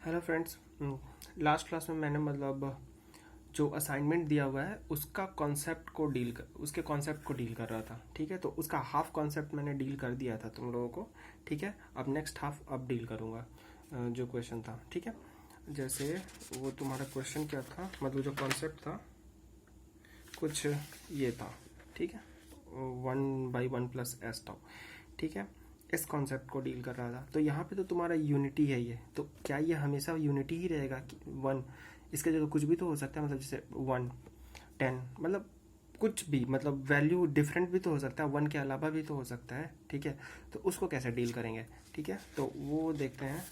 Hello friends. Last class में मैंने जो असाइनमेंट दिया हुआ है उसका उसके कॉन्सेप्ट को डील कर रहा था। ठीक है, तो उसका हाफ कॉन्सेप्ट मैंने डील कर दिया था तुम लोगों को। ठीक है, अब नेक्स्ट हाफ अब डील करूँगा जो क्वेश्चन था। ठीक है, जैसे वो तुम्हारा क्वेश्चन क्या था, जो कॉन्सेप्ट था कुछ ये था। ठीक है, 1/1 + s टाउ। ठीक है, इस कॉन्सेप्ट को डील कर रहा था। तो यहाँ पे तो तुम्हारा यूनिटी है ये, तो क्या ये हमेशा यूनिटी ही रहेगा कि 1? इसके जगह कुछ भी तो हो सकता है, जैसे 1 10, कुछ भी, वैल्यू डिफरेंट भी तो हो सकता है, 1 के अलावा भी तो हो सकता है। ठीक है, तो उसको कैसे डील करेंगे? ठीक है, तो वो देखते हैं।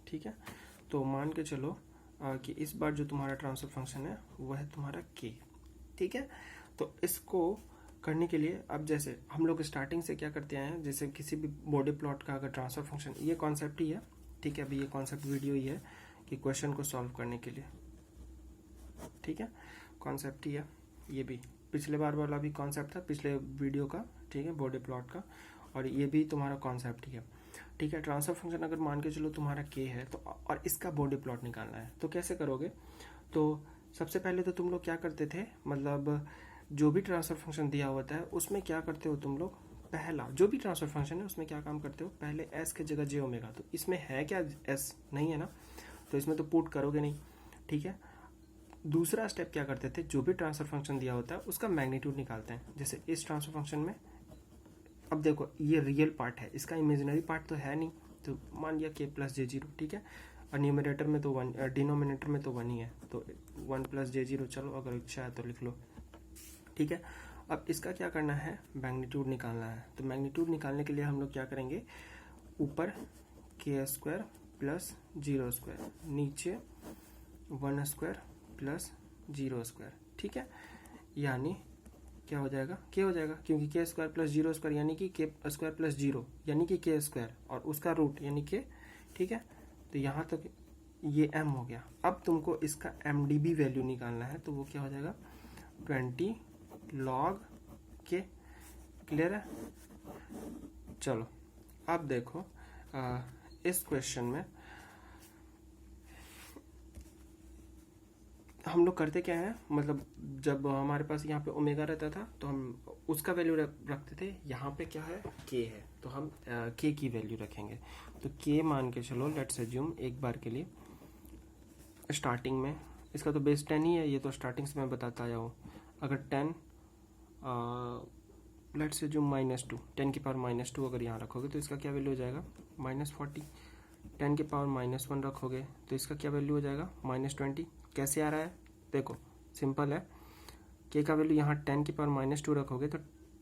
ठीक है, तो मान के चलो कि इस बार जो तुम्हारा ट्रांसफर फंक्शन है वो है तुम्हारा k। ठीक है, तो इसको करने के लिए अब जैसे हम लोग स्टार्टिंग से क्या करते हैं, जैसे किसी भी बॉडी प्लॉट का अगर ट्रांसफर फंक्शन, ये कॉन्सेप्ट ही है। ठीक है, अभी ये कॉन्सेप्ट वीडियो ही है कि क्वेश्चन को सॉल्व करने के लिए। ठीक है, कॉन्सेप्ट ही है ये भी। पिछले बार वाला भी कॉन्सेप्ट था पिछले वीडियो का। ठीक है, बॉडी प्लॉट का, और ये भी तुम्हारा कॉन्सेप्ट ही है। ठीक है, ट्रांसफर फंक्शन अगर मान के चलो तुम्हारा k है तो, और इसका बॉडी प्लॉट निकालना है, तो कैसे करोगे? तो सबसे पहले तो तुम लोग क्या करते थे, जो भी ट्रांसफर फंक्शन दिया होता है उसमें क्या करते हो तुम लोग, पहला जो भी ट्रांसफर फंक्शन है उसमें क्या काम करते हो, पहले s के जगह j ओमेगा। तो इसमें है क्या, s नहीं है ना, तो इसमें तो पुट करोगे नहीं। ठीक है, दूसरा स्टेप क्या करते थे, जो भी ट्रांसफर फंक्शन दिया होता है उसका मैग्नीट्यूड निकालते हैं। जैसे इस ट्रांसफर फंक्शन में, अब देखो ये रियल पार्ट है, इसका इमेजिनरी पार्ट तो है नहीं, तो मान लिया k + j0। ठीक है, और न्यूमरेटर में तो 1, डिनोमिनेटर में तो 1 ही है, तो 1 + j0, चलो अगर इच्छा है तो लिख लो। ठीक है, अब इसका क्या करना है, मैग्नीट्यूड निकालना है। तो मैग्नीट्यूड निकालने के लिए हम लोग क्या करेंगे, ऊपर k² + 0², नीचे 1² + 0²। ठीक है, यानी क्या हो जाएगा, k हो जाएगा, क्योंकि k² + 0² यानी कि k² + 0 यानी कि k², और उसका रूट यानी k। ठीक है, तो यहाँ तक ये m हो गया। अब तुमको इसका mdb वैल्यू निकालना है, तो वो क्या हो जाएगा, 20 log k। क्लियर है? चलो अब देखो इस क्वेश्चन में हम लोग करते क्या है, जब हमारे पास यहाँ पे ओमेगा रहता था तो हम उसका वैल्यू रखते थे। यहाँ पे क्या है, k है, तो हम k की वैल्यू रखेंगे। तो k मान के चलो, लेट्स अज्यूम एक बार के लिए स्टार्टिंग में, इसका तो बेस 10 ही है, ये तो स्टार्टिंग से मैं बताता आया हूँ। अगर 10 लेट्स अज्यूम -2, 10 की पावर -2 अगर यहाँ रखोगे तो इसका क्या वैल्यू हो जाएगा, -40। 10 की पावर -1 रखोगे तो इसका क्या वैल्यू हो जाएगा, -20। कैसे आ रहा है, देखो सिंपल है, k का वैल्यू यहाँ 10 की पावर -2 रखोगे तो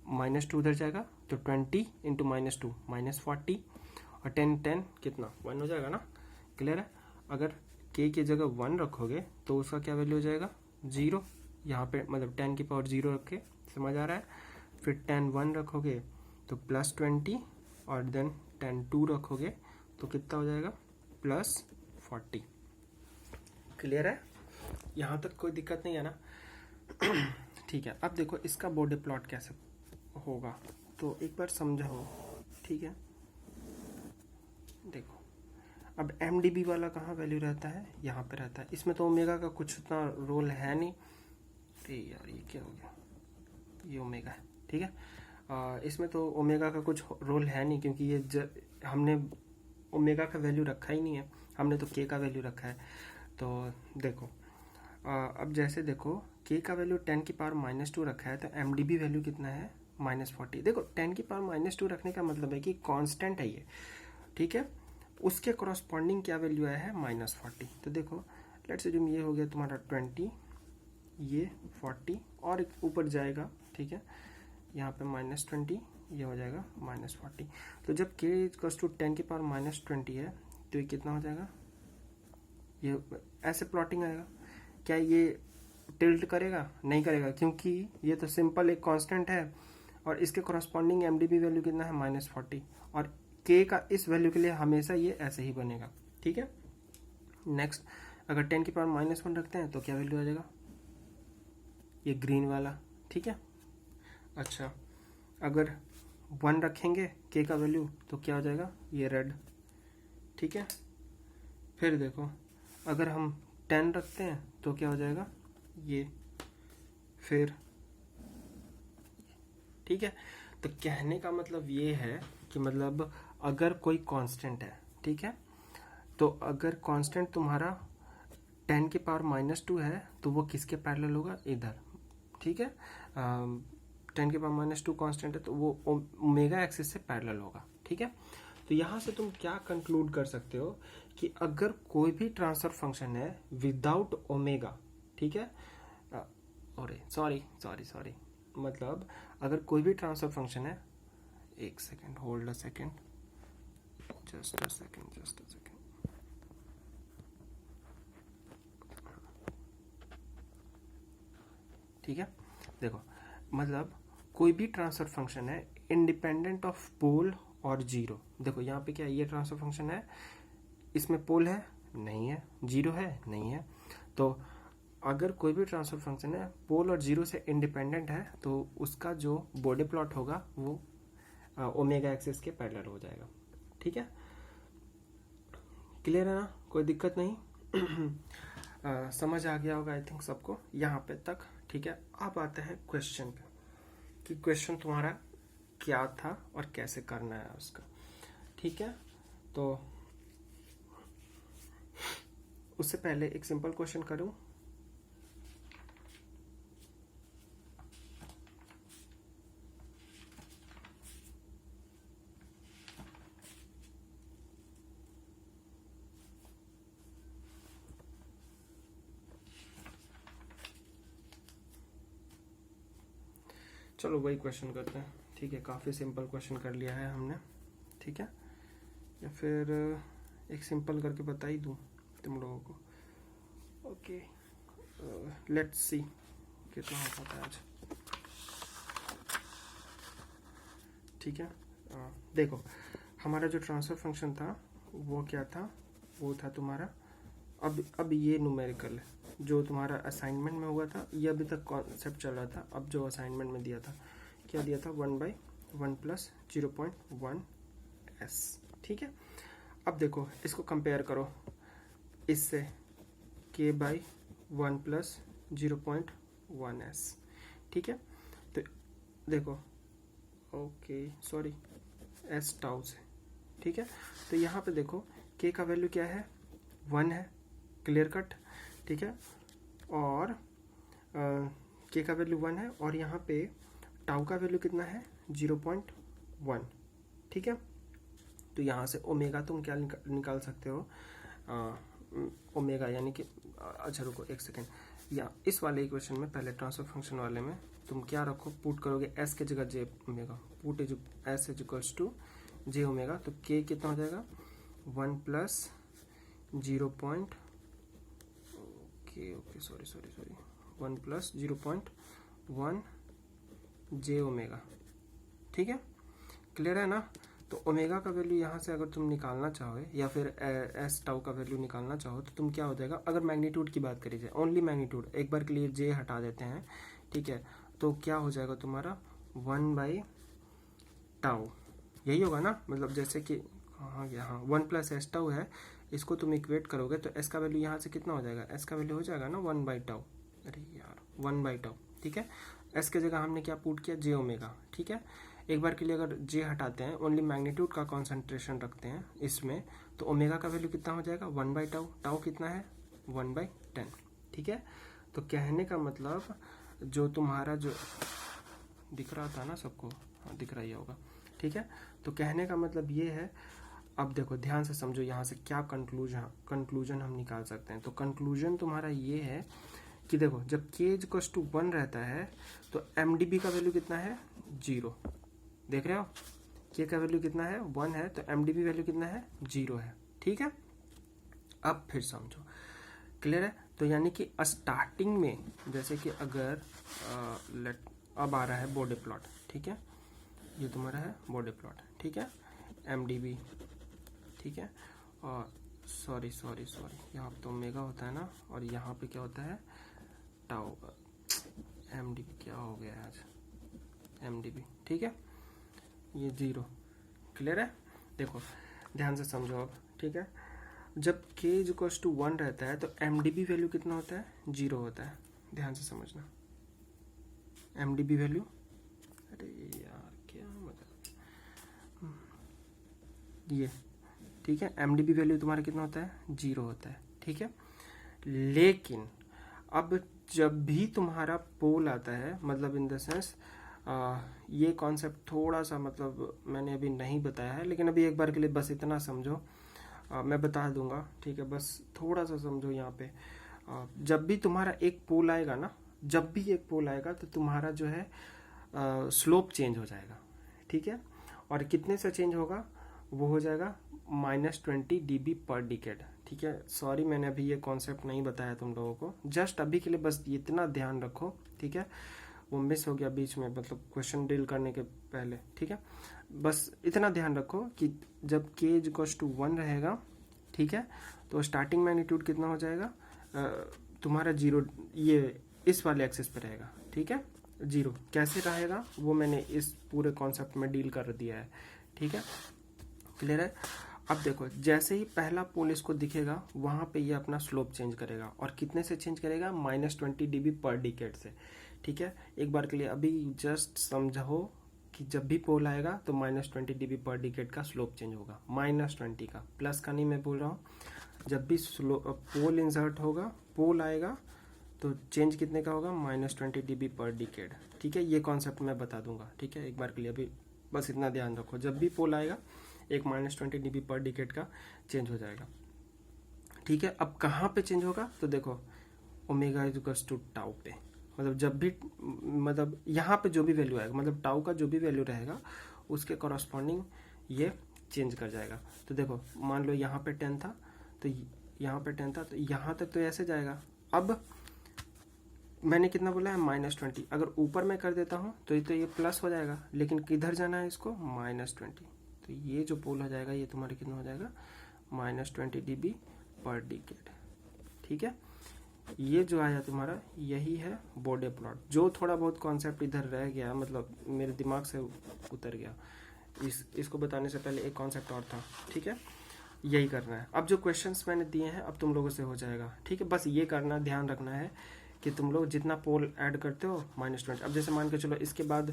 -2 उधर जाएगा, तो 20 × -2 -40, और 10 कितना 1 हो जाएगा ना। क्लियर है? अगर k की जगह 1 रखोगे तो उसका क्या वैल्यू हो जाएगा, 0। यहाँ पे 10 की पावर 0 रख के, समझ आ रहा है? फिर 10 1 रखोगे तो +20, और देन 10 2 रखोगे तो कितना हो जाएगा, +40। क्लियर है? यहाँ तक कोई दिक्कत नहीं है ना? ठीक है, अब देखो इसका बॉडी प्लॉट कैसे होगा, तो एक बार समझाओ। ठीक है, देखो अब mdb वाला कहाँ वैल्यू रहता है, यहाँ पे रहता है। इसमें तो ओमेगा का कुछ उतना रोल है नहीं। अरे यार ये क्या हो गया, ये ओमेगा है। ठीक है, इसमें तो ओमेगा का कुछ रोल है नहीं, क्योंकि ये हमने ओमेगा का वैल्यू रखा ही नहीं है, हमने तो k का वैल्यू रखा है। तो देखो अब जैसे देखो k का वैल्यू 10 की पावर -2 रखा है, तो mdb वैल्यू कितना है, -40। देखो 10 की पावर -2 रखने का मतलब है कि कांस्टेंट है ये। ठीक है, उसके कॉरस्पॉन्डिंग क्या वैल्यू आया है, -40। तो देखो लेट्स अज्यूम ये हो गया तुम्हारा 20, ये 40, और ऊपर जाएगा। ठीक है, यहाँ पे -20, ये हो जाएगा -40। तो जब k = 10 की पावर -20 है तो ये कितना हो जाएगा, ये ऐसे प्लॉटिंग आएगा। क्या ये टिल्ट करेगा? नहीं करेगा, क्योंकि ये तो सिंपल एक कांस्टेंट है, और इसके कॉरस्पॉन्डिंग mdb वैल्यू कितना है, -40, और k का इस वैल्यू के लिए हमेशा ये ऐसे ही बनेगा। ठीक है, नेक्स्ट अगर 10 की पावर -1 रखते हैं तो क्या वैल्यू आ जाएगा, ये ग्रीन वाला। ठीक है, अच्छा अगर 1 रखेंगे के का वैल्यू तो क्या हो जाएगा, ये रेड, ठीक है। फिर देखो अगर हम 10 रखते हैं तो क्या हो जाएगा, ये, फिर, ठीक है। तो कहने का मतलब ये है कि मतलब अगर कोई कांस्टेंट है, ठीक है, तो अगर कांस्टेंट तुम्हारा 10 की पावर -2 है तो वो किसके पैरेलल होगा, इधर, ठीक है। 10 की पावर -2 कांस्टेंट है तो वो ओमेगा एक्सिस से पैरेलल होगा, ठीक है। तो यहाँ से तुम क्या कंक्लूड कर सकते हो कि अगर कोई भी ट्रांसफर फंक्शन है विदाउट ओमेगा, ठीक है, अरे सॉरी मतलब अगर कोई भी ट्रांसफर फंक्शन है, एक second, hold a second, just a second, ठीक है। देखो मतलब कोई भी ट्रांसफर फंक्शन है इंडिपेंडेंट ऑफ पोल और जीरो। देखो यहाँ पे क्या ये ट्रांसफर फंक्शन है, इसमें पोल है नहीं है, जीरो है नहीं है। तो अगर कोई भी ट्रांसफर फंक्शन है पोल और जीरो से इंडिपेंडेंट है तो उसका जो बॉडी प्लॉट होगा वो ओमेगा एक्सिस के पैरेलल हो जाएगा, ठीक है। क्लियर है ना, कोई दिक्कत नहीं। समझ आ गया होगा आई थिंक सबको यहाँ पे तक, ठीक है। अब आते हैं क्वेश्चन पे कि क्वेश्चन तुम्हारा क्या था और कैसे करना है उसका, ठीक है। तो उससे पहले एक सिंपल क्वेश्चन करूं, चलो वही क्वेश्चन करते हैं, ठीक है। काफ़ी सिंपल क्वेश्चन कर लिया है हमने, ठीक है। या फिर एक सिंपल करके बता ही दूँ तुम लोगों को, ओके। लेट्स सी कितना हो पाता है आज, ठीक है। देखो हमारा जो ट्रांसफर फंक्शन था वो क्या था, वो था तुम्हारा, अब ये न्यूमेरिकल है जो तुम्हारा असाइनमेंट में हुआ था, ये अभी तक कॉन्सेप्ट चल रहा था। अब जो असाइनमेंट में दिया था, क्या दिया था, 1/1 + 0.1 s, ठीक है। अब देखो इसको कंपेयर करो इससे, k/1 + 0.1 s, ठीक है। तो देखो ओके सॉरी s टाउ से, ठीक है। तो यहाँ पे देखो k का वैल्यू क्या है, 1 है, क्लियर कट, ठीक है। और k का वैल्यू 1 है और यहाँ पे टाउ का वैल्यू कितना है, 0.1, ठीक है। तो यहाँ से ओमेगा तुम क्या निकाल सकते हो, ओमेगा यानी कि अच्छा रुको एक सेकेंड, या इस वाले इक्वेशन में पहले ट्रांसफर फंक्शन वाले में तुम क्या रखो, पुट करोगे s के जगह j omega, put s equals to j omega. तो k कितना हो जाएगा, 1 + 0. ओके सॉरी 1 + 0.1 j ओमेगा, ठीक है। क्लियर है ना। तो ओमेगा का वैल्यू यहाँ से अगर तुम निकालना चाहो या फिर एस टाउ का वैल्यू निकालना चाहो तो तुम क्या हो जाएगा, अगर मैग्नीट्यूड की बात करी जाए, ओनली मैग्नीट्यूड, एक बार के लिए जे हटा देते हैं, ठीक है। तो क्या हो जाएगा तुम्हारा 1/टाउ, यही होगा ना, मतलब जैसे कि हाँ यहाँ 1 + s टाउ है, इसको तुम इक्वेट करोगे तो s का वैल्यू यहाँ से कितना हो जाएगा, s का वैल्यू हो जाएगा ना 1/टाउ, अरे यार 1/टाउ, ठीक है। s के जगह हमने क्या पुट किया, j ओमेगा, ठीक है। एक बार के लिए अगर j हटाते हैं, ओनली मैग्नीट्यूड का कॉन्सेंट्रेशन रखते हैं इसमें, तो ओमेगा का वैल्यू कितना हो जाएगा, 1/टाउ, टाउ कितना है 1/10, ठीक है। तो कहने का मतलब जो तुम्हारा जो दिख रहा था ना सबको, हाँ दिख रहा ही होगा, ठीक है। तो कहने का मतलब ये है, अब देखो ध्यान से समझो यहाँ से क्या कंक्लूजन हम निकाल सकते हैं। तो कंक्लूजन तुम्हारा ये है कि देखो जब k = 1 रहता है तो mdb का वैल्यू कितना है, 0, देख रहे हो, k का वैल्यू कितना है, 1 है, तो mdb वैल्यू कितना है, 0 है, ठीक है। अब फिर समझो, क्लियर है। तो यानी कि स्टार्टिंग में जैसे कि अगर अब आ रहा है बॉडी प्लॉट, ठीक है, ये तुम्हारा है बॉडी प्लॉट, ठीक है, mdb, ठीक है। और सॉरी यहाँ पे तो ओमेगा होता है ना, और यहाँ पे क्या होता है, टाउ, mdb क्या हो गया आज, mdb, ठीक है। ये 0। क्लियर है? देखो ध्यान से समझो अब, ठीक है। जब k इक्वल्स टू 1 रहता है तो MDB वैल्यू कितना होता है? 0 होता है। ध्यान से समझना, MDB वैल्यू, अरे यार क्या मतलब ये, ठीक है। MDB वैल्यू तुम्हारा कितना होता है? 0 होता है, ठीक है। लेकिन अब जब भी तुम्हारा पोल आता है, मतलब इन द सेंस ये कॉन्सेप्ट थोड़ा सा मतलब मैंने अभी नहीं बताया है, लेकिन अभी एक बार के लिए बस इतना समझो, मैं बता दूंगा, ठीक है। बस थोड़ा सा समझो यहाँ पे। जब भी तुम्हारा एक पोल आएगा ना, जब भी एक पोल आएगा तो तुम्हारा जो है स्लोप चेंज हो जाएगा, ठीक है। और कितने से चेंज होगा? वो हो जाएगा -20 dB पर डिकेड, ठीक है। सॉरी मैंने अभी ये कॉन्सेप्ट नहीं बताया तुम लोगों को, जस्ट अभी के लिए बस इतना ध्यान रखो, ठीक है। वो मिस हो गया बीच में, मतलब क्वेश्चन डील करने के पहले, ठीक है। बस इतना ध्यान रखो कि जब k इक्वल्स टू 1 रहेगा, ठीक है, तो स्टार्टिंग मैग्नीट्यूड कितना हो जाएगा? तुम्हारा 0 ये इस वाले एक्सिस पे रहेगा, ठीक है। 0 कैसे रहेगा वो मैंने इस पूरे कॉन्सेप्ट में डील कर दिया है, ठीक है। क्लियर है? अब देखो जैसे ही पहला पोल इसको दिखेगा वहां पे ये अपना स्लोप चेंज करेगा, और कितने से चेंज करेगा? -20 dB पर डिकेड से, ठीक है। एक बार के लिए अभी जस्ट समझो कि जब भी पोल आएगा तो -20 dB पर डिकेड का स्लोप चेंज होगा, -20 का, प्लस का नहीं मैं बोल रहा हूँ। जब भी पोल इंसर्ट होगा, पोल आएगा तो चेंज कितने का होगा? -20 dB पर डिकेड, ठीक है। ये कॉन्सेप्ट मैं बता दूंगा, ठीक है। एक बार के लिए अभी बस इतना ध्यान रखो, जब भी पोल आएगा एक -20 dB पर डिकेड का चेंज हो जाएगा, ठीक है। अब कहाँ पे चेंज होगा? तो देखो ओमेगा इक्वल्स टू टाउ पे, मतलब जब भी, मतलब यहाँ पे जो भी वैल्यू आएगा, मतलब टाउ का जो भी वैल्यू रहेगा उसके कॉरस्पॉन्डिंग ये चेंज कर जाएगा। तो देखो मान लो यहाँ पे 10 था, तो यहाँ पे 10 था, तो यहाँ तक तो ऐसे जाएगा। अब मैंने कितना बोला है? -20। अगर ऊपर में कर देता हूँ तो ये प्लस हो जाएगा, लेकिन किधर जाना है इसको? -20। तो ये जो पोल हो जाएगा ये तुम्हारे कितना हो जाएगा? -20 dB पर डिकेड, ठीक है। ये जो आया तुम्हारा यही है बोडे प्लॉट। जो थोड़ा बहुत कॉन्सेप्ट इधर रह गया, मतलब मेरे दिमाग से उतर गया, इसको बताने से पहले एक कॉन्सेप्ट और था, ठीक है। यही करना है। अब जो क्वेश्चंस मैंने दिए हैं अब तुम लोगों से हो जाएगा, ठीक है। बस ये करना, ध्यान रखना है कि तुम लोग जितना पोल ऐड करते हो -20। अब जैसे मान के चलो इसके बाद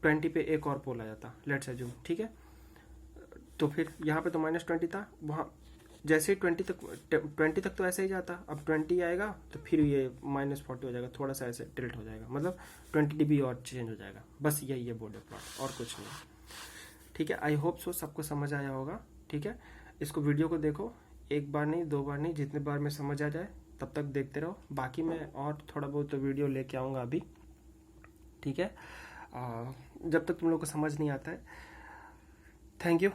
20 पे एक और पोल आ जाता, लेट्स अज्यूम, ठीक है। तो फिर यहाँ पे तो -20 था, वहाँ जैसे ही 20 तक तो ऐसे ही जाता, अब 20 आएगा तो फिर ये -40 हो जाएगा, थोड़ा सा ऐसे टिल्ट हो जाएगा, मतलब 20 dB और चेंज हो जाएगा। बस यही है बोडे प्लॉट, और कुछ नहीं, ठीक है। आई होप सो सबको समझ आया होगा, ठीक है। इसको वीडियो को देखो, एक बार नहीं, 2 बार नहीं, जितने बार में समझ आ जाए तब तक देखते रहो। बाकी मैं और थोड़ा बहुत तो वीडियो लेके आऊँगा अभी, ठीक है, जब तक तुम लोग को समझ नहीं आता है। Thank you.